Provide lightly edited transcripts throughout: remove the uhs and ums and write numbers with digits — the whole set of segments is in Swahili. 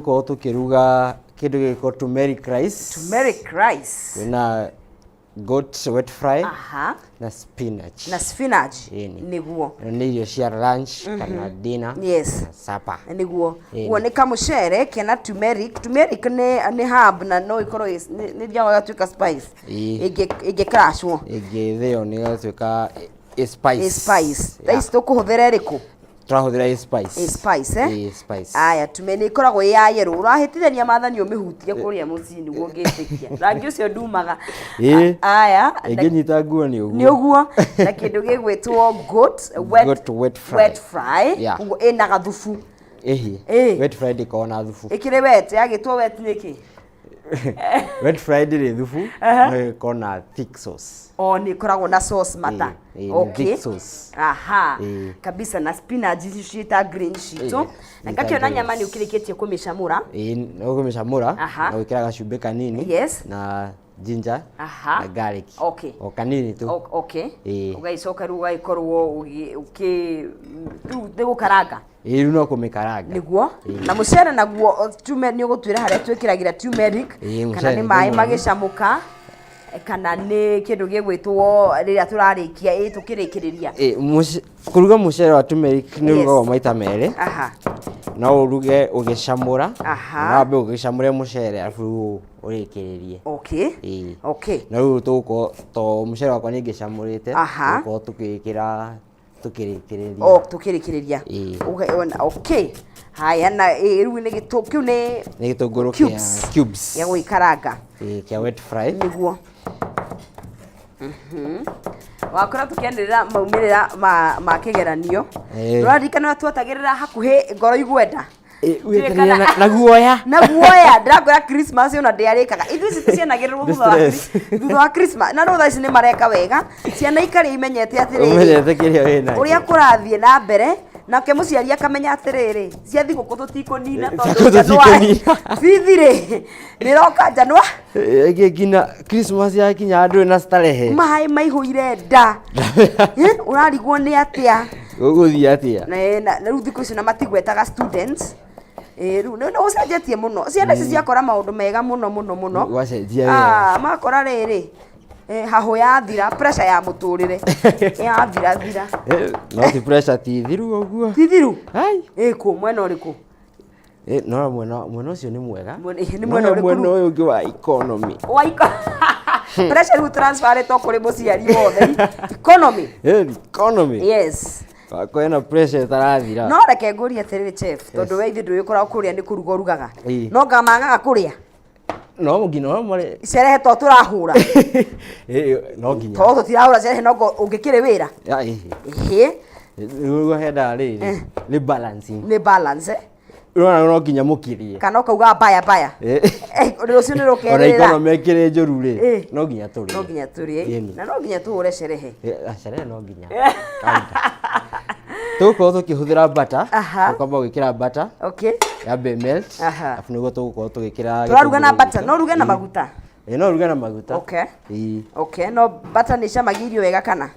Ko tukiruga kindu giko turmeric rice. Turmeric rice. Na goat wet fry. Aha. Na spinach. Na spinach. Niguo. Ni irio cia lunch kana dinner. Yes. Na supper. Niguo. Guo ni kamucere kena turmeric. Turmeric ni herb na no ikoro ni bya gatuika spice. Ige crashwo. Ige theo ni gatuika spice. Spice. Thaisi tukuhuthira riku. Turahũthĩra spice. Spice spice. Aya tumeni ikoragwo ya yero urahitithania mathani umihutie kuria mucii niguo ngitikia rangi ucio ndumaga. Aya inginyita nguo ni uguo. Ni uguo na kindu gigwitwo goat wet fry uguo ina gathufu. Wet fry ndikona thufu. Ikire wet yagitwo wet niki. Wet fry ndiri thufu no ikona thick sauce. Ni koragwo na sauce mata. Thick sauce. Aha. Kabisa na spinach cita green shito. Na ngakiona nyama ni ukirikitie kumicamura. No kumicamura na wikira gacumbi kanini. Yes. Na ginger na garlic. O kanini tu. Ugaicoka ruga ikorwo gukaranga. Riu no kumikaranga. Niguo. Na mucere naguo tume ni ugutwira haria twikiragira turmeric kana ni mai magicamuka. Kana ni kindu gigwitwo riria turarikia tukirikiriria kuruga mucere wa turmeric ni rugagwo maita meri. No uruge ugicamura na wambe ugicamure mucere afu urikiririe. Na riu tuko to mucere wakwa ni ngicamurite tuko tukikira tukirikiriria. Tukirikiriria. Haya na riu ni kiu ni gitunguru kia cubes ya guikaranga kia wet fry niguo. Wakora tukiendelea maumirira ma kigeranio rurarikana twatagirira hakuhi ngoro igwenda na guoya ndirakwira Christmas ona ndiarikaga ithuĩ cianagirirwo thutha wa Christmas na no thaici ni mareka wega ciana ikari imenyete atiriri uria kurathie na mbere nake muciari akamenya atiriri ciathi guku tutikunina tondu thithire niroka Janua ngina Christmas yakinya andu na starehe mai maihuire nda urarigwo ni atia uguthia atia na riu thiku icio na matigwetaga students riu no ucenjetie muno ciana ici ciakora maundu mega muno wacenjia makora riri haho ya thira pressure ya muturire ya thira no ti pressure ti thiru uguo hai ku mwena uriku no mwena ucio ni mwega ni mwena uriku mwena uyu ungi wa economy pressure ru transfer to kuri muciari wothe economy yes kwena pressure tarathira no reke ngurie atiriri chef tondu we ithu nduyikora kuria ni kuruga urugaga no ngamangaga kuria no ngina no mare cerehe to turahura no nginya to tirahura cerehe no ungikire wira uruga henda riri ni balance no nginya mukirie kana ukauga baya rucio ni rukerera ora ikono mekire njuru ri no nginya turie na no nginya tuhure cerehe no nginya tuko tukihuthira butter ukamba gwikira butter yabe melt afu niguo tugukorwo tugikira turaruga na butter no ruge na maguta no ruge na maguta no butter ni camagirio wega kana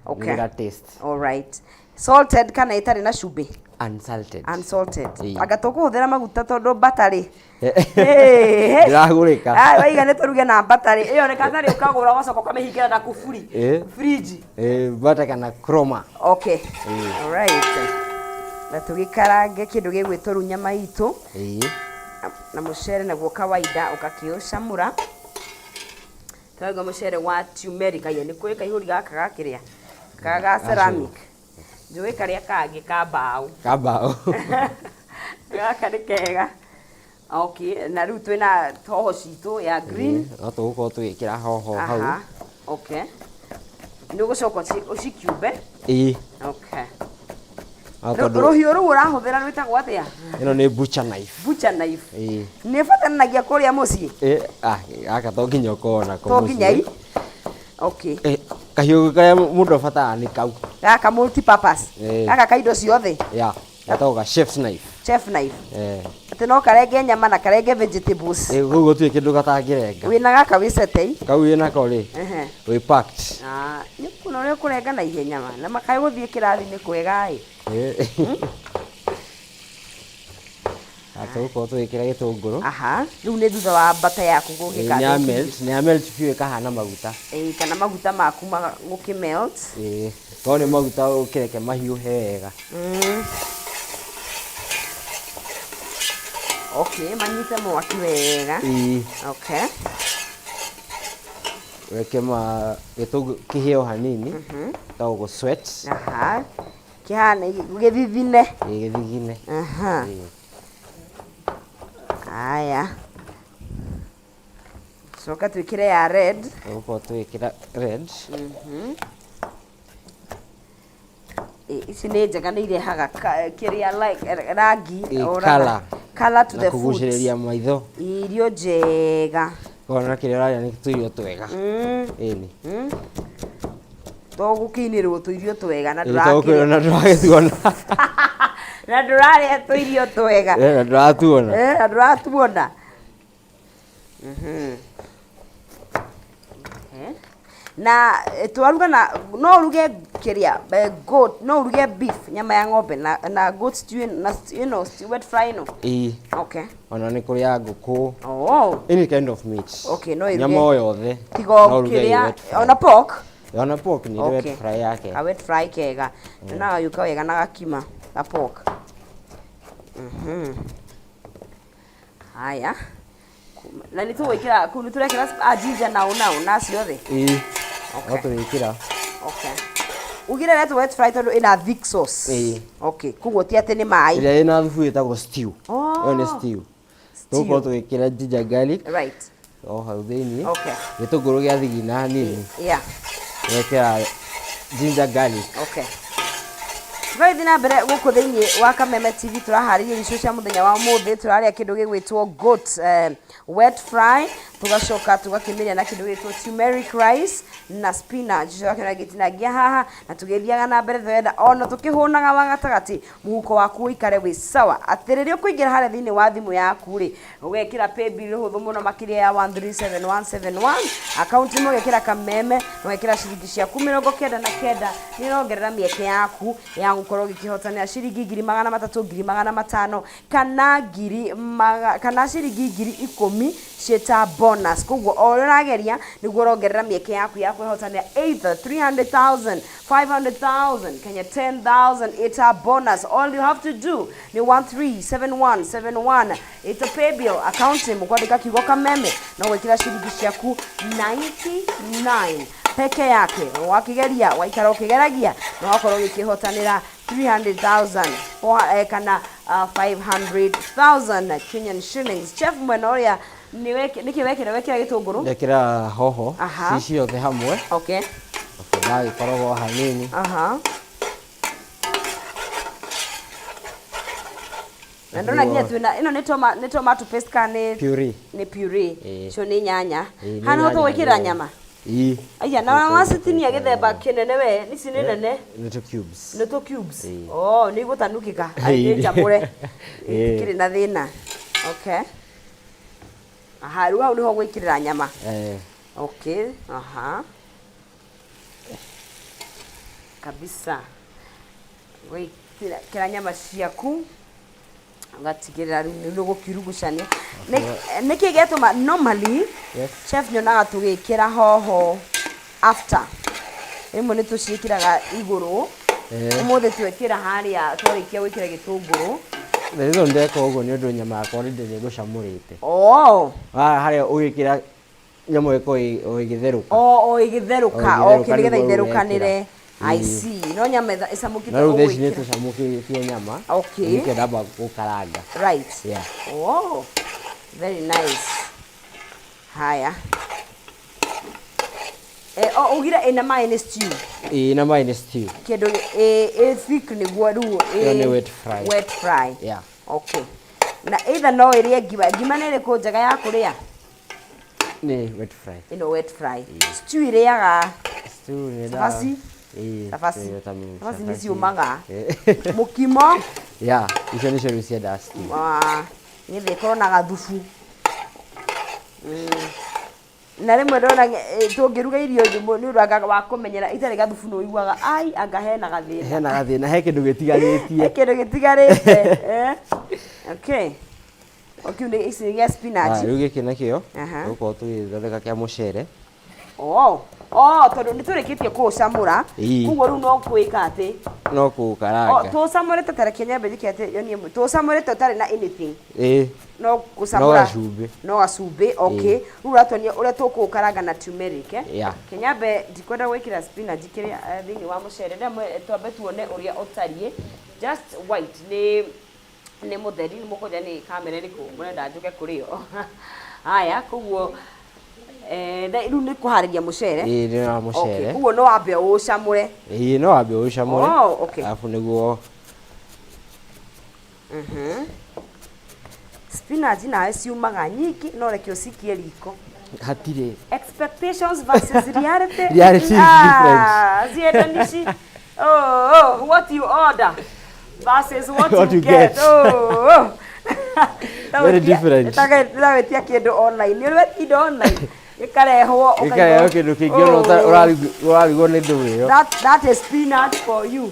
wega taste all right salted kana itari na cumbi unsalted anga tukuhuthira maguta tondu butter ri ndagurika waiga ni turuge na butter ri iyo ni kathari ukagura wacoka ukamehingira na kufuri fridge butter kana chroma all right na tugikarange kindu gigwitwo nyama itu na mucere naguo kawaida ukakiucamura twaga mucere wa turmeric aye ni kwika ihuri gaka gakiria kaga ceramic njui karia kangi kambao gaka ni kega na riu twina toho citu ya green no tugukorwo tugikira hoho hau ni ugucoka ucikiumbe ruhiu ruu urahuthira rwitagwo atia ino ni butcher knife ni batananagia kuria mucii gaka to nginya ukona to nginya kahiu karia mundu abatara ni kau gaka multi purpose gaka kaindo ciothe gatagwo chef knife ati no karenge nyama na karenge vegetables gugu tu kindu gatangirenga wina gaka wicete kau wina kori we packed ni kuno ri kurenga na ihe nyama na makai guthie kirathi ni kwega Atuko twikira gitunguru. Aha. Riu ni thutha wa butter yaku gugika. Ni melt piu kahana maguta. Kana maguta maku gukimelt. Ko ni maguta ukireke mahiuhe wega. Okay, manyite mwaki wega. Okay. Weke gitunguru kihio hanini. Ta ugo sweat. Aha. Kihana githithine. Githithine. Aha. Haya. Soka twikire ya red. Uko twikira red. Ici nĩ njega nĩ irehaga kĩrĩa like rangi color to the food. Kugucĩrĩria maitho. Irio njega. Kona kĩrĩa ũrarĩa nĩ tũirio twega. Ĩni. Tũgũkĩinĩrwo tũirio twega na ndũragĩtuona. Na ndũrarĩa tũirio twega. Na ndũratuona. Na ndũratuona. Na twaruga na no uruge kiria goat no uruge beef nyama ya ng'ombe na goat stew na wet fry no. Okay. Ona ni kuria nguku. Any kind of meat. Okay, no iruge nyama o yothe. Tigo kiria ona pork. Ona pork ni wet fry yake. A wet fry kega. Na yuka wega na gakima na pork. Haya. Na ni tuwekera kunu turekera ginger na ciothe. Okay. Okay. Ugire leto wet fry tondu ina thick sauce. Okay. Kugo ti ate ni mai. Ira ina thubu itagwo stew. Yo ni stew. Tuko twikira ginger garlic. Right. Hau thini. Okay. Gitunguru gia thigina hanini. Yeah. Wekera ginger garlic. Okay. Right na mbere guku thiini wa Kameme TV turahariria icio cia muthenya wa muthi turaria kindu gigwitwo goat wet fry tugacoka tugakimiria na kindu gitwo turmeric rice na spinach coka gitinagia haha na tugithiaga na mbere thenda ona tukihunaga wa gatagati muhuko waku ikare wi sawa atiririo kuingira hare thiini wa thimu yaku ri ugekira pay bill huthu muno makiria ya 137171 account imo gekira Kameme ugekira ciringi ciaku 99 ni rongerera mieke yaku ya gukorwo gikihotania ciringi 300,000 kana ciringi 10,000 cieta bonus koguo orageria niguo rongerera mieke yaku ya kwihotania either 300,000 500,000 Kenya 10,000 it's a bonus. All you have to do ni 137171 it's a pay bill account mukwandika kiugo Kameme na gwikira ciringi ciaku 99 peke yake wakigeria waikara ukigeragia na wakorwo gikihotanira 300,000 kana 500,000 Kenyan shillings. Chef Mwenoria nikiwekera gitunguru ndekira hoho cicio the hamwe. Okay. Dai korogo hanini. Na ndona nginya twina ino ni tomato paste kana puree. Ni puree. Cio ni nyanya. Hana to wikira nyama. Aya na wasitinia githemba kinene we ni cinene. Little cubes. Little cubes. Oh, ni gutanukika. Ai jamure. Kiri na thina. Okay. Aha, ruga uni ho gwikirira nyama. Okay. Kabisa. Gwikira nyama ciaku. Ngatigirira riu gukirugucania. Niki getuma normally chef nyonaga tugikira hoho after. Rimwe ni tucikiraga iguru. Umuthi twekira haria twarikia gwikira gitunguru. Rero ndeko ugo ni undu nyama yakwa ndi gucamurite. Haria ugikira nyama iko igitheruka. Igitheruka. Okay, nigetha itherukanire. I see. No nyama isamuki to. Na ruga ici ni tucamuki tie nyama. Okay. Nikenda ba gukaranga. Right. Yeah. Very nice. Haya. Ugira ina mai ni stew. Ina mai ni stew. Kedo thick ni gwaru. Ni wet fry. Wet fry. Yeah. Okay. Na either no irie ngima nere ko njaga ya kuria. Ni wet fry. Ino wet fry. Stew iriaga. Stew ni da. Tafasi ni ciumaga. Mukimo. Yeah, icio ni cio cia da stew. Ni thikoro na gathubu. Na rimwe ndona tungiruga irio thimu ni uraga wa kumenyera itari gathubu no iguaga ai anga hena gathina. He kindu gitigarite. Kindu gitigarite. Okay. Okay, ni isi ya spinach. Rĩu gĩkĩ nakĩo gũkorwo tũgĩthondeka kĩa mũcere. Tondu nĩ tũrĩkĩtie kũũcamũra, koguo rĩu no kwĩka atĩ no kũũkaranga. Tũũcamũrĩte ta reke nyambe njĩke atĩ yonie tũũcamũrĩte ũtarĩ na anything. No gũcamũra no gacumbĩ. Okay, rĩu ũratuonia ũrĩa tũkũũkaranga na turmeric. Kenyambe ndikwenda gwĩkĩra spinach kĩrĩa thĩinĩ wa mũcere, twambe tuone ũrĩa ũtariĩ. Just white nĩ mũtheri, nĩ mũkũnja nĩ kamera ĩrĩkũ mũrenda njuke kũrĩo. Haya, koguo rĩu nĩ kũharĩria mũcere. Nĩ wa mũcere. Koguo no wambe ũũcamũre. No wambe ũũcamũre. Alafu nĩguo spinach nawe ciumaga nyingĩ no reke ũcikie riko. Hatirĩ. Expectations versus reality. Reality is different. Ziendanishi. What you order versus what you get. Very different. Ndagĩtia kĩndũ online. Nĩ ũrĩtinda online. Gĩkarehwo kĩndũ kĩngĩ ũrarigwo nĩ ndũũ ĩyo. That is spinach for you.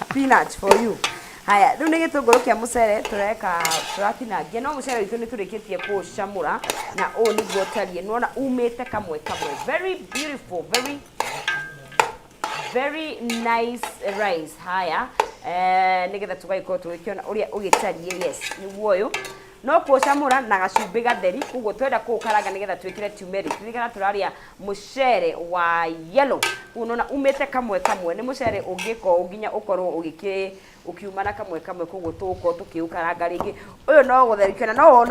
Spinach for you. Haya, rĩu nĩ gĩtũngũrũ kĩa mũcere tũratinangia. No mũcere witũ nĩ tũrĩkĩtie kũũcamũra na ũũ nĩguo ũtariĩ. Nĩwona umĩte kamwe kamwe. Very beautiful, very nice rice. Haya, nĩgetha tũgagĩkorwo tũgĩkĩona ũrĩa ũgĩtariĩ. Yes, nĩguo ũyũ. No kũũcamũra na gacumbĩ gatheri, koguo twenda kũũkaranga nĩgetha twĩkĩre turmeric. Nĩgetha tũrarĩa mũcere wa yellow. Unaona umĩte kamwe kamwe. Nĩ mũcere ũngĩkorwo nginya ũkorwo ũkiumana kamwe kamwe, koguo tũgũkorwo tũkĩũkaranga rĩngĩ. Ũyũ no gũtherũkia no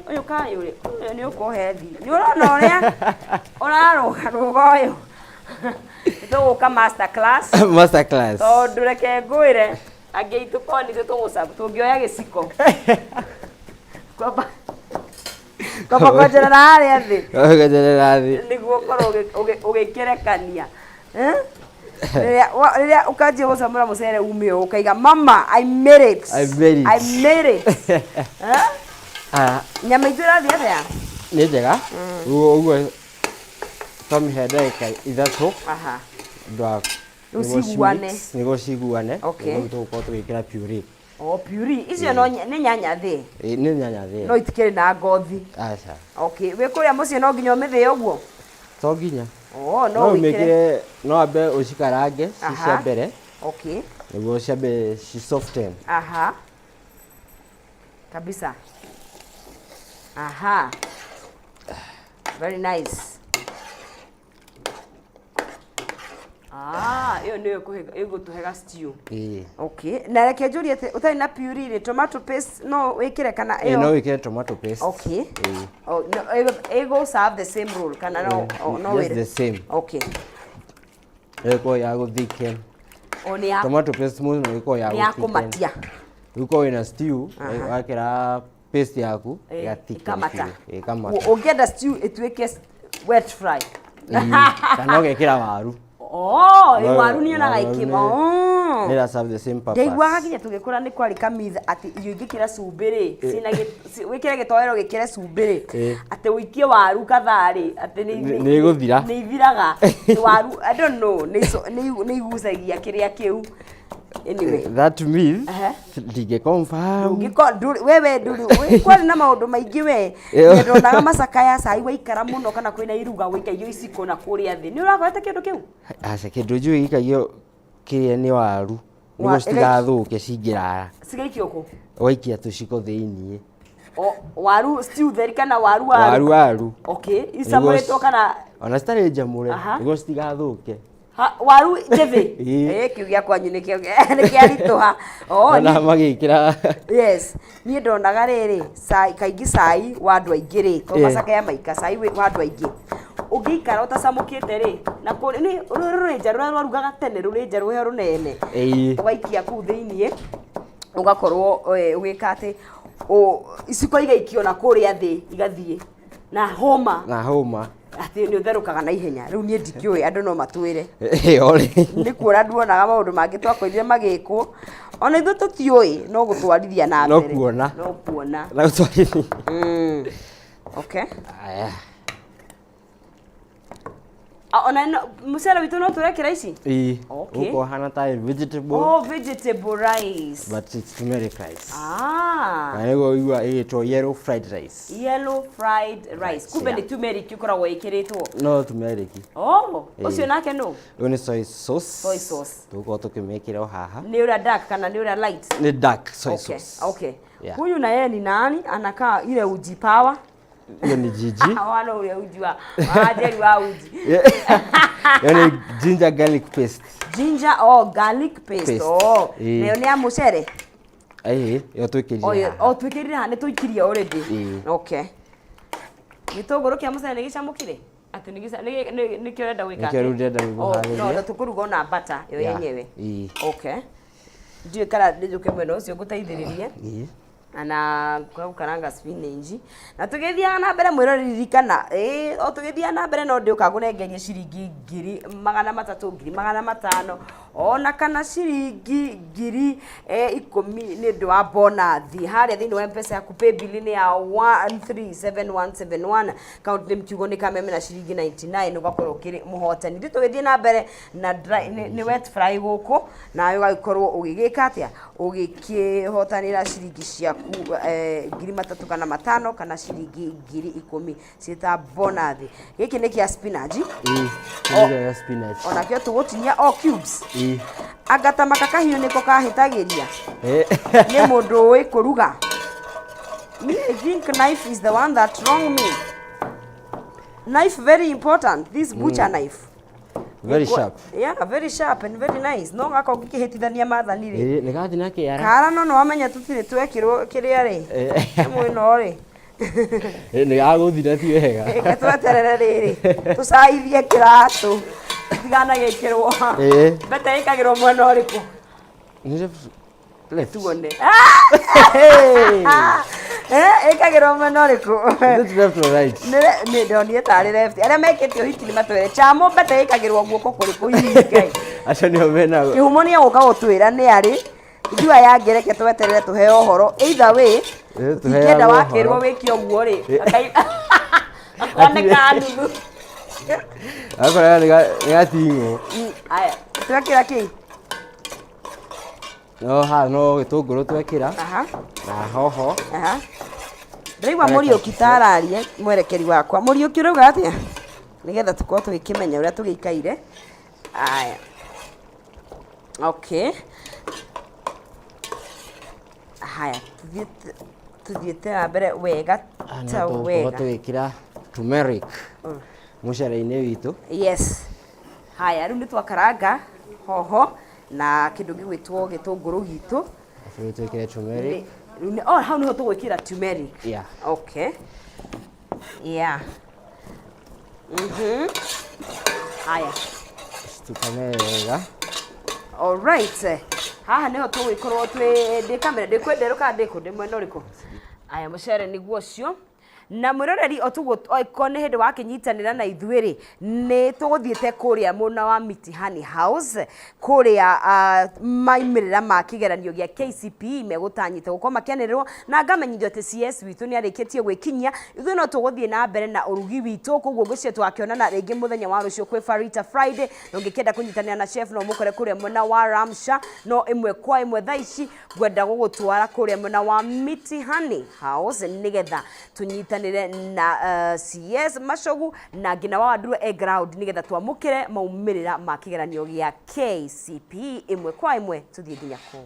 ũyũ kayũ nĩ ũkorwo healthy. Nĩ ũrona ũrĩa ũrarũga ũyũ. Tũgũka master class. Tondũ reke ngwĩre angĩ aitũ korwo nĩ tũngĩoya gĩciko. Kwamba kwenjerera harĩa thĩ. Nĩguo ũkorwo ũgĩkĩrekania. Rĩrĩa ũkanjia gũcamũra mũcere ume ũũ ũkaiga mama I made it. Nyama itũ ĩrathiĩ atĩa? Nĩ njega. Ũguo twamĩhe ndagĩka ithatũ. Nĩguo ciguane. Nĩguo tũgũkorwo tũgĩkĩra puree. Puree. Icio nĩ nyanya thĩ? Nĩ nyanya thĩ. No itikĩrĩ na ngothi? Aca. Okay, wĩ kũrĩa mũciĩ no nginya ũmĩthĩe ũguo? To nginya. No wĩkĩre. No wambe ũcikarange ci cia mbere. Okay. Nĩguo ciambe ci soften. Kabisa. Very nice. Iyo nĩyo ĩgũtũhega stew. Okay. Na reke njũrie atĩ ũtarĩ na puree rĩ, tomato paste no wĩkĩre kana ĩyo? No wĩkĩre tomato paste. Okay. Ĩgũ serve the same role kana no wĩre? Yes, the same. Okay. Ĩgũkorwo ya gũthiken. Tomato paste mũno ĩgũkorwo ya gũthiken. Nĩ yakũmatia. Ũgũkorwo wĩna stew, wakĩra paste yaku ĩkamata. Ũngĩenda stew ĩtuĩke wet fry. Kana ũgekĩra waru. Waru nĩ onaga ikĩma. Nĩra serve the same purpose. Ndaiguaga nginya tũgĩkũra nĩ kwarĩ kamitha atĩ irio ingĩkĩra cumbĩ rĩ, wĩkĩre gĩtoero gĩkĩre cumbĩ rĩ, atĩ ũikie waru katharĩ, atĩ nĩ igũthira. Nĩ ithiraga. Waru, I don't know, nĩ igucagia kĩrĩa kĩu. Anyway, that means ndige confirm. Wewe nduru, kwarĩ na maũndũ maingĩ we. Ndonaga macakaya cai waikara mũno kana kwĩna iruga gũikaio iciko na kũrĩa thĩ. Nĩ ũrakorete kĩndũ kĩu? Aca kĩndũ njũĩ gĩikaio kĩrĩa nĩ waru. Nĩguo citigathũke cingĩrara. Cigaikio kũ? Waikia tũciko thĩiniĩ. Waru stew theri kana waru? Waru. Okay, icamũrĩtwo kana ona citarĩ njamũre nĩguo citigathũke. Waru njĩthĩ? Kĩu gĩa kwanyu nĩ kĩaritũha. Ona magĩkĩra. Yes, niĩ ndonaga rĩrĩ, kaingĩ cai wa andũ aingĩ rĩ, tondũ macakaya maika cai wa andũ aingĩ. Ũngĩikara ũtacamũkĩte rĩ, na rũrĩnja rũrĩa rwarugaga tene, rũrĩnja rũhĩa rũnene, ũgaikia kũu thĩiniĩ, ũgakorwo ũgĩka atĩ iciko igaikio na kũrĩa thĩ igathiĩ na hũma. Atĩ nĩ ũtherũkaga na ihenya. Rĩu niĩ ndikĩũĩ, andũ no matwĩre. Nĩ kuona nduonaga maũndũ mangĩ twakoirire magĩkwo. Ona ithuĩ tũtiũĩ, no gũtwarithia na mbere. No kuona. Na gũtwarithia. Okay. Ona mucere witu no turekira ici? Okay. Uko hana ta vegetable. Oh, vegetable rice. But it's turmeric rice. Na nego igua ito yellow fried rice. Yellow fried rice. Kumbe ni turmeric ikoragwo ikiritwo. No turmeric. Oh, ucio nake no. Ni soy sauce. Soy sauce. Tuko tukimekira haha. Ni ura dark kana ni ura light? Ni dark soy sauce. Okay. Huyu na yeye ni nani? Anakaa ile uji power. Hiyo ni Gigi. Wana ule uji wa. Ajeri wa uji. Yani ginger garlic paste. Ginger garlic paste. Leo ni amucere. Yo tuikiria. Tuikiria ne tuikiria already. Okay. Gitogoro kia mucere ni gicamukire. Ati ni kio renda gwika. Ni kio renda gwika. No, tukuruga na butter yo yenyewe. Okay. Ndiye kara ndijuke mweno ucio guteithiririe. Ana kukaranga spinach na tugithia na mbere mwiroririkana o tugithia na mbere no ndi ukagunengerie ciringi 300,000 ona kana ciringi 10,000 ni ndu wa bonus haria thini wa mpesa yaku pay bill ni ya 137171 count ni mkiugo ni Kameme na ciringi 99 ugakorwo kiri muhotani ndi tugithia na mbere na ni wet fry guku na yo gakorwo ugigika atia ugikihotanira ciringi cia 3,000 kana 5 kana ciringi 10,000 cita bonus giki ni kia spinach ya spinach ona kio tugutinia cubes agata makakahiu niko kahitagiria ni mundu ui kuruga me I think knife is the one that wrong me knife very important this butcher knife very sharp very sharp and very nice no gako gikihitithania mathani ri ni gathi nake yara kara no wamenya tutire twekirwo kiria ri mwino ri ni gaguthira ti wega tweterere riri tucaithie kiratu tigana gikirwo bete ikagirwo mwena uriku left tuone ikagirwo mwena uriku left or right ni ndonire tari left aria mekete uhiki ni matwere chamo bete ikagirwo guoko kuriku hikai acha ni omena kihumo ni guka gutwira ni ari ithiwa yangereke tweterere tuheo horo either way tikenda wakirwo wiki oguo ri akona nuthu akora ni gatingo aya twekira ki no gitunguru twekira na hoho Ndĩraigua Mũriũki tararie mwerekeri wakwa Mũriũki urauga atia nigetha tukorwo tugikimenya uria tugikaire aya okay haya tuthiete na mbere wega ta wega tugikira turmeric mucere-ini witu yes haya riu nitwakaranga hoho na kindu gigwitwo gitunguru gitu twikire turmeric how niho tugwikira turmeric okay haya tukamega all right haha niho tugwikorwo ndi kamera ndikwenderuka ndikundi mwena uriku aya mucere niguo cio na mwiroreri otugo ikone hindi wakinyitanira na ithuiri ni tuguthiete kuria muna wa Mitihani House kuria maimirira ma kigeranio gia KCPE megutanyite gukoma makianirwo na ngamenyithio ati CS witu ni arikitie gwikinyia ithu no tuguthie na mbere na urugi witu koguo gucio twakionana ringi muthenya wa rucio kwi Farita Friday no ngikenda kunyitanira na chef no mukore kuria muna wa Ramsha no imwe kwa imwe thaici gwenda gugutwara kuria muna wa Mitihani House nigetha tunyitane na CS Mashogu na ngina wa Andrew ground nigetha twamukire maumirira ma kigeranio gia KCPE imwe kwa imwe tuthie nginya ku